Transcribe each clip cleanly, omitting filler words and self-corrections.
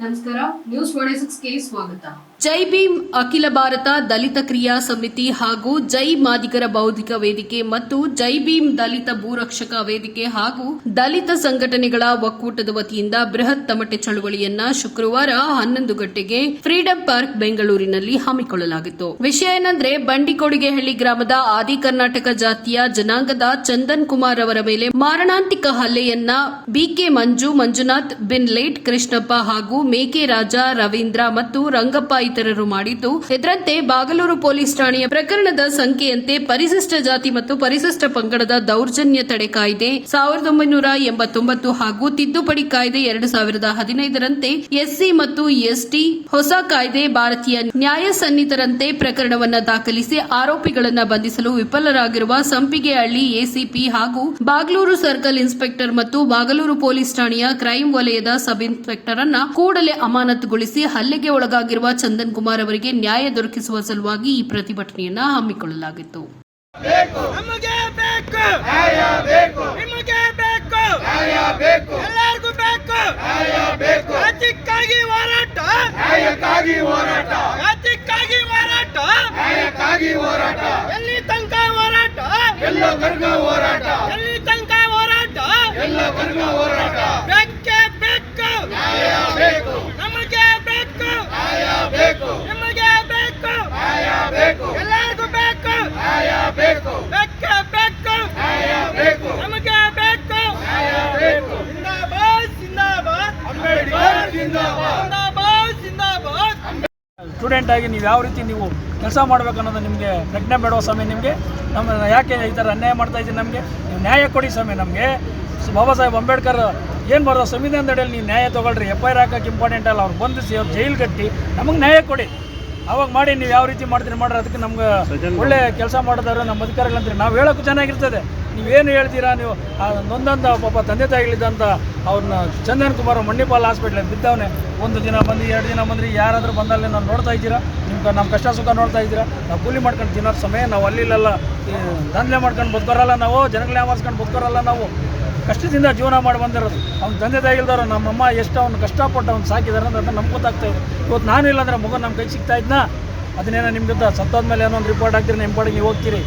ನಮಸ್ಕಾರ, ನ್ಯೂಸ್ 26ಗೆ ಸ್ವಾಗತ. ಜೈ ಭೀಮ್ ಅಖಿಲ ಭಾರತ ದಲಿತ ಕ್ರಿಯಾ ಸಮಿತಿ ಹಾಗೂ ಜೈ ಮಾದಿಗರ ಬೌದ್ಧಿಕ ವೇದಿಕೆ ಮತ್ತು ಜೈ ಭೀಮ್ ದಲಿತ ಭೂರಕ್ಷಕ ವೇದಿಕೆ ಹಾಗೂ ದಲಿತ ಸಂಘಟನೆಗಳ ಒಕ್ಕೂಟದ ವತಿಯಿಂದ ಬೃಹತ್ ತಮಟೆ ಚಳವಳಿಯನ್ನ ಶುಕ್ರವಾರ 11 ಗಂಟೆಗೆ ಫ್ರೀಡಂ ಪಾರ್ಕ್ ಬೆಂಗಳೂರಿನಲ್ಲಿ ಹಮ್ಮಿಕೊಳ್ಳಲಾಗಿತ್ತು. ವಿಷಯ ಏನಂದ್ರೆ, ಬಂಡಿಕೊಡಿಗೆಹಳ್ಳಿ ಗ್ರಾಮದ ಆದಿ ಕರ್ನಾಟಕ ಜಾತಿಯ ಜನಾಂಗದ ಚಂದನ್ ಕುಮಾರ್ ಅವರ ಮೇಲೆ ಮಾರಣಾಂತಿಕ ಹಲ್ಲೆಯನ್ನ ಬಿಕೆ ಮಂಜುನಾಥ್ ಬಿನ್ ಲೇಟ್ ಕೃಷ್ಣಪ್ಪ ಹಾಗೂ ಮೇಕೆ ರಾಜ ರವೀಂದ್ರ ಮತ್ತು ರಂಗಪ್ಪ ಇತರರು ಮಾಡಿದ್ದು, ಇದರಂತೆ ಬಾಗಲೂರು ಪೊಲೀಸ್ ಠಾಣೆಯ ಪ್ರಕರಣದ ಸಂಖ್ಯೆಯಂತೆ ಪರಿಶಿಷ್ಟ ಜಾತಿ ಮತ್ತು ಪರಿಶಿಷ್ಟ ಪಂಗಡದ ದೌರ್ಜನ್ಯ ತಡೆ ಕಾಯ್ದೆ 1989 ಹಾಗೂ ತಿದ್ದುಪಡಿ ಕಾಯ್ದೆ 2015ರಂತೆ ಎಸ್ಸಿ ಮತ್ತು ಎಸ್ಟಿ ಹೊಸ ಕಾಯ್ದೆ ಭಾರತೀಯ ನ್ಯಾಯ ಸಂಹಿತರಂತೆ ಪ್ರಕರಣವನ್ನು ದಾಖಲಿಸಿ ಆರೋಪಿಗಳನ್ನು ಬಂಧಿಸಲು ವಿಫಲರಾಗಿರುವ ಸಂಪಿಗೆಹಳ್ಳಿ ಎಸಿಪಿ ಹಾಗೂ ಬಾಗಲೂರು ಸರ್ಕಲ್ ಇನ್ಸ್ಪೆಕ್ಟರ್ ಮತ್ತು ಬಾಗಲೂರು ಪೊಲೀಸ್ ಠಾಣೆಯ ಕ್ರೈಂ ವಲಯದ ಸಬ್ ಇನ್ಸ್ಪೆಕ್ಟರ್ ಅನ್ನ ಕೂಡಲೇ ಅಮಾನತುಗೊಳಿಸಿ ಹಲ್ಲೆಗೆ ಒಳಗಾಗಿರುವ ಚಂದನ್ ಕುಮಾರ್ ಅವರಿಗೆ ನ್ಯಾಯ ದೊರಕಿಸುವ ಸಲುವಾಗಿ ಈ ಪ್ರತಿಭಟನೆಯನ್ನು ಹಮ್ಮಿಕೊಳ್ಳಲಾಗಿತ್ತು. ಸ್ಟೂಡೆಂಟ್ ಆಗಿ ನೀವು ಯಾವ ರೀತಿ ನೀವು ಕೆಲಸ ಮಾಡಬೇಕನ್ನೋದು ನಿಮಗೆ ಪ್ರಜ್ಞೆ ಬೇಡೋ ಸಮಯ ನಿಮಗೆ ನಮ್ಮ ಯಾಕೆ ಈ ಥರ ಅನ್ಯಾಯ ಮಾಡ್ತಾ ಇದ್ದೀರಿ? ನಮಗೆ ನೀವು ನ್ಯಾಯ ಕೊಡಿ ಸಮಯ. ನಮಗೆ ಬಾಬಾ ಸಾಹೇಬ್ ಅಂಬೇಡ್ಕರ್ ಏನು ಬರೋದು ಸಂವಿಧಾನದ ಅಡಿಯಲ್ಲಿ ನೀವು ನ್ಯಾಯ ತೊಗೊಳ್ರಿ. FIR ಹಾಕೋಕೆ ಇಂಪಾರ್ಟೆಂಟ್ ಅಲ್ಲ, ಅವ್ರು ಬಂಧಿಸಿ ಅವ್ರು ಜೈಲು ಕಟ್ಟಿ ನಮಗೆ ನ್ಯಾಯ ಕೊಡಿ. ಅವಾಗ ಮಾಡಿ. ನೀವು ಯಾವ ರೀತಿ ಮಾಡ್ತೀರಿ ಮಾಡ್ರಿ. ಅದಕ್ಕೆ ನಮ್ಗೆ ಒಳ್ಳೆ ಕೆಲಸ ಮಾಡಿದವರು ನಮ್ಮ ಅಧಿಕಾರಿಗಳಂತೀರಿ. ನಾವು ಹೇಳೋಕ್ಕೂ ಚೆನ್ನಾಗಿರ್ತದೆ. ನೀವೇನು ಹೇಳ್ತೀರಾ? ನೀವು ನೊಂದಂಥ ಪಾಪ ತಂದೆ ತಾಯಿಗಳಿದ್ದಂಥ ಅವ್ರನ್ನ ಚಂದನ್ ಕುಮಾರ್ ಮಣಿಪಾಲ್ ಹಾಸ್ಪಿಟ್ಲಿಗೆ ಬಿದ್ದವನೇ. ಒಂದು ದಿನ ಬಂದು 2 ದಿನ ಬಂದ್ರಿ, ಯಾರಾದರೂ ಬಂದಲ್ಲಿ ನಾವು ನೋಡ್ತಾ ಇದ್ದೀರಾ? ನಮ್ಮ ಕಷ್ಟ ಸುಖ ನೋಡ್ತಾ ಇದ್ದೀರಾ? ನಾವು ಕೂಲಿ ಮಾಡ್ಕೊಂಡು ತಿನ್ನೋ ಸಮಯ ನಾವು ಅಲ್ಲಿಲ್ಲ ದಂಧೆ ಮಾಡ್ಕೊಂಡು ಬದುಕೋರಲ್ಲ, ನಾವು ಜನಗಳೇ ಆವರಿಸ್ಕೊಂಡು ಬದುಕೋರಲ್ಲ. ನಾವು ಕಷ್ಟದಿಂದ ಜೀವನ ಮಾಡಿ ಬಂದಿರೋದು. ಅವ್ನ ತಂದೆ ತಾಯಿಲ್ದವ್ರು ನಮ್ಮಮ್ಮ ಎಷ್ಟು ಅವ್ನು ಕಷ್ಟಪಟ್ಟು ಅವ್ನು ಸಾಕಿದಾರೆ ಅಂತ ನಮ್ಗೆ ಗೊತ್ತಾಗ್ತಾ ಇದೆ. ಇವತ್ತು ನಾನು ಇಲ್ಲಾಂದರೆ ಮಗು ನಮ್ಮ ಕೈ ಸಿಗ್ತಾ ಇದ್ನಾ? ಅದನ್ನೇನೋ ನಿಮ್ಗೆ ಸತ್ತೋದ್ಮೇಲೆ ಏನೋ ಒಂದು ರಿಪೋರ್ಟ್ ಹಾಕ್ತೀರಿ, ನಿಮ್ಮ ಪಾಡಿಗೆ ನೀವು ಹೋಗ್ತೀರಿ.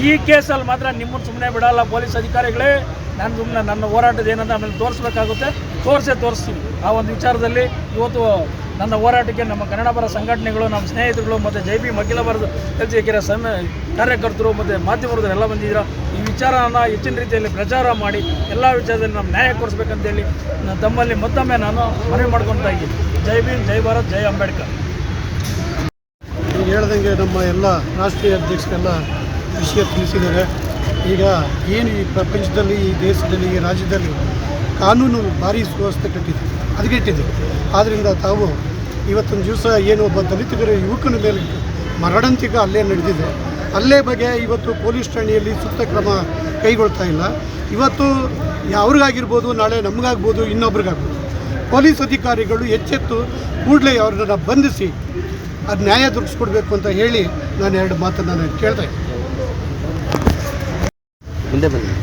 ಈ ಕೇಸಲ್ಲಿ ಮಾತ್ರ ನಿಮ್ಮನ್ನು ಸುಮ್ಮನೆ ಬಿಡಲ್ಲ ಪೊಲೀಸ್ ಅಧಿಕಾರಿಗಳೇ. ನಾನು ಸುಮ್ಮನೆ ನನ್ನ ಹೋರಾಟದ ಏನಂತ ಆಮೇಲೆ ತೋರಿಸ್ಬೇಕಾಗುತ್ತೆ, ತೋರಿಸ್ತೀವಿ. ಆ ಒಂದು ವಿಚಾರದಲ್ಲಿ ಇವತ್ತು ನನ್ನ ಹೋರಾಟಕ್ಕೆ ನಮ್ಮ ಕನ್ನಡ ಪರ ಸಂಘಟನೆಗಳು, ನಮ್ಮ ಸ್ನೇಹಿತರುಗಳು ಮತ್ತು ಜೈ ಭೀಮ್ ಅಖಿಲ ಭಾರತ ದಲಿತ ಕಾರ್ಯಕರ್ತರು ಮತ್ತು ಮಾಧ್ಯಮದವರು ಎಲ್ಲ ಬಂದಿದ್ದೀರಾ. ಈ ವಿಚಾರನ ಹೆಚ್ಚಿನ ರೀತಿಯಲ್ಲಿ ಪ್ರಚಾರ ಮಾಡಿ ಎಲ್ಲ ವಿಚಾರದಲ್ಲಿ ನಮ್ಮ ನ್ಯಾಯ ಕೊಡಿಸ್ಬೇಕಂತೇಳಿ ತಮ್ಮಲ್ಲಿ ಮತ್ತೊಮ್ಮೆ ನಾನು ಮನವಿ ಮಾಡ್ಕೊತಾ ಇದ್ದೀನಿ. ಜೈ ಭೀಮ್, ಜೈ ಭಾರತ್, ಜೈ ಅಂಬೇಡ್ಕರ್. ಈಗ ಹೇಳ್ದಂಗೆ ನಮ್ಮ ಎಲ್ಲ ರಾಷ್ಟ್ರೀಯ ಅಧ್ಯಕ್ಷರೆಲ್ಲ ವಿಷಯ ತಿಳಿಸಿದ್ದಾರೆ. ಈಗ ಏನು ಈ ಪ್ರಪಂಚದಲ್ಲಿ, ಈ ದೇಶದಲ್ಲಿ, ಈ ರಾಜ್ಯದಲ್ಲಿ ಕಾನೂನು ಭಾರಿ ಸುವ್ಯವಸ್ಥೆ ಹದಗೆಟ್ಟಿದೆ. ಆದ್ದರಿಂದ ತಾವು ಇವತ್ತೊಂದು ದಿವಸ ಏನು ಒಬ್ಬ ದಲಿತರ ಯುವಕನ ಮೇಲೆ ಮರಣಾಂತಿಕ ಹಲ್ಲೆ ನಡೆದಿದೆ. ಹಲ್ಲೆ ಬಗ್ಗೆ ಇವತ್ತು ಪೊಲೀಸ್ ಠಾಣೆಯಲ್ಲಿ ಸೂಕ್ತ ಕ್ರಮ ಕೈಗೊಳ್ತಾ ಇಲ್ಲ. ಇವತ್ತು ಅವ್ರಿಗಾಗಿರ್ಬೋದು, ನಾಳೆ ನಮಗಾಗ್ಬೋದು, ಇನ್ನೊಬ್ರಿಗಾಗ್ಬೋದು. ಪೊಲೀಸ್ ಅಧಿಕಾರಿಗಳು ಎಚ್ಚೆತ್ತು ಕೂಡಲೇ ಅವ್ರನ್ನ ಬಂಧಿಸಿ ಅದು ನ್ಯಾಯ ದೊರಕಿಸ್ಕೊಡ್ಬೇಕು ಅಂತ ಹೇಳಿ ನಾನು 2 ಮಾತನ್ನು ನಾನು ಕೇಳ್ತಾ ಇದ್ದೀನಿ. ಮುಂದೆ ಬನ್ನಿ.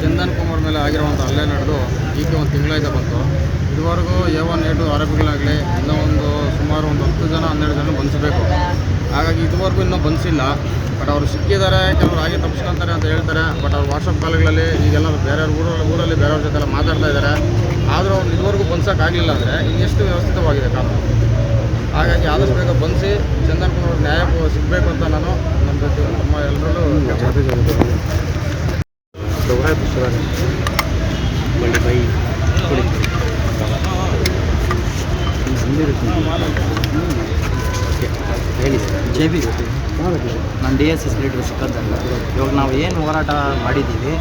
ಚಂದನ್ ಕುಮಾರ್ ಮೇಲೆ ಆಗಿರುವಂಥ ಹಲ್ಲೆ ನಡೆದು ಈಗ 1 ತಿಂಗಳಾಯ್ತು ಬಂತು. ಇದುವರೆಗೂ A1 A2 ಆರೋಪಿಗಳಾಗಲಿ ಇನ್ನೂ ಸುಮಾರು 10 ಜನ 12 ಜನ ಬಂಧಿಸಬೇಕು. ಹಾಗಾಗಿ ಇದುವರೆಗೂ ಇನ್ನೂ ಬಂಧಿಸಿಲ್ಲ. ಬಟ್ ಅವರು ಸಿಕ್ಕಿದ್ದಾರೆ, ಕೆಲವರು ಹಾಗೆ ತಪ್ಪಿಸ್ಕೊತಾರೆ ಅಂತ ಹೇಳ್ತಾರೆ. ಬಟ್ ಅವ್ರು ವಾಟ್ಸಪ್ ಕಾಲ್ಗಳಲ್ಲಿ ಈಗೆಲ್ಲ ಬೇರೆ ಊರಲ್ಲಿ ಬೇರೆಯವ್ರ ಜೊತೆ ಎಲ್ಲ ಮಾತಾಡ್ತಾ ಇದ್ದಾರೆ. ಆದರೂ ಅವ್ರು ಇದುವರೆಗೂ ಬಂಧಿಸೋಕ್ಕಾಗಲಿಲ್ಲ ಅಂದರೆ ಇನ್ನೆಷ್ಟು ವ್ಯವಸ್ಥಿತವಾಗಿದೆ ಕಾನೂನು. ಹಾಗಾಗಿ ಆದಷ್ಟು ಬೇಗ ಬಂಧಿಸಿ ಚಂದನ್ ಕುಮಾರ್ ನ್ಯಾಯ ಸಿಗಬೇಕು ಅಂತ ನಾನು ನಮ್ಮ ಜೊತೆ ನಮ್ಮ ಎಲ್ಲರೂ ಹೇಳಿ ಸರ್. ಜೆ ಬಿ ನಾನು DSS ಲೀಡರ್ ಸಿಕ್ಕದ್ದಲ್ಲ. ಇವಾಗ ನಾವು ಏನು ಹೋರಾಟ ಮಾಡಿದ್ದೀವಿ,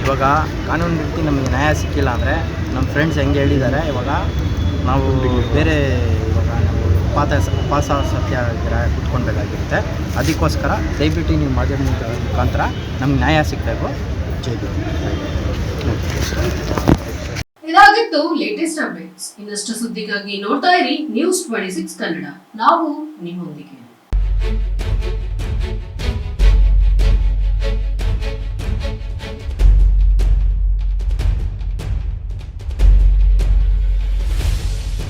ಇವಾಗ ಕಾನೂನು ರೀತಿ ನಮಗೆ ನ್ಯಾಯ ಸಿಕ್ಕಿಲ್ಲ ಅಂದರೆ ನಮ್ಮ ಫ್ರೆಂಡ್ಸ್ ಹೆಂಗೆ ಹೇಳಿದ್ದಾರೆ, ಇವಾಗ ನಾವು ಬೇರೆ ಇವಾಗ ನಾವು ಉಪವಾಸ ಸತ್ಯಾಗ್ರಹ ಕುತ್ಕೊಳ್ಬೇಕಾಗಿರುತ್ತೆ. ಅದಕ್ಕೋಸ್ಕರ ದಯವಿಟ್ಟು ನೀವು ಮಾಧ್ಯಮ ಮುಖಾಂತರ ನಮ್ಗೆ ನ್ಯಾಯ ಸಿಗಬೇಕು. ಜೈ ಬಿ. ಇದಾಗಿತ್ತು ಲೇಟೆಸ್ಟ್ ಅಪ್ಡೇಟ್ಸ್. ಇನ್ನಷ್ಟು ಸುದ್ದಿಗಾಗಿ ನೋಡ್ತಾ ಇರಿ ನ್ಯೂಸ್ 26 ಕನ್ನಡ. ನಾವು ನಿಮ್ಮೊಂದಿಗೆ.